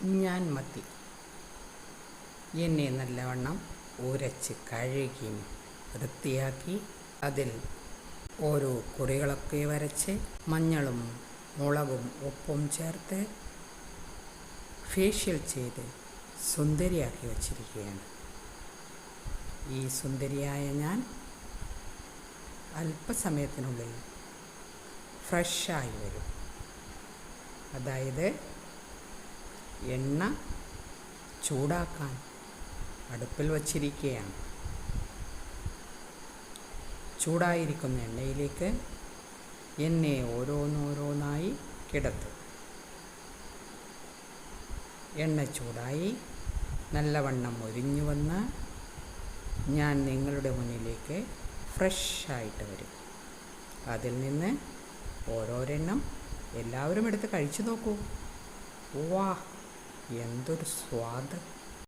ഞാൻ മത്തി എന്നെ നല്ലവണ്ണം ഉരച്ച് കഴുകി വൃത്തിയാക്കി അതിൽ ഓരോ കുറികളൊക്കെ വരച്ച് മഞ്ഞളും മുളകും ഉപ്പും ചേർത്ത് ഫേഷ്യൽ ചെയ്ത് സുന്ദരിയാക്കി വച്ചിരിക്കുകയാണ്. ഈ സുന്ദരിയായ ഞാൻ അല്പസമയത്തിനുള്ളിൽ ഫ്രഷായി വരും. അതായത് എണ്ണ ചൂടാക്കാൻ അടുപ്പിൽ വച്ചിരിക്കുകയാണ്. ചൂടായിരിക്കുന്ന എണ്ണയിലേക്ക് എണ്ണ ഓരോന്നോരോന്നായി കിടത്തും. എണ്ണ ചൂടായി നല്ലവണ്ണം മൊരിഞ്ഞു വന്ന് ഞാൻ നിങ്ങളുടെ മുന്നിലേക്ക് ഫ്രഷായിട്ട് വരും. അതിൽ നിന്ന് ഓരോരെണ്ണം എല്ലാവരും എടുത്ത് കഴിച്ചു നോക്കൂ. വാ, എന്തൊരു സ്വാദ്!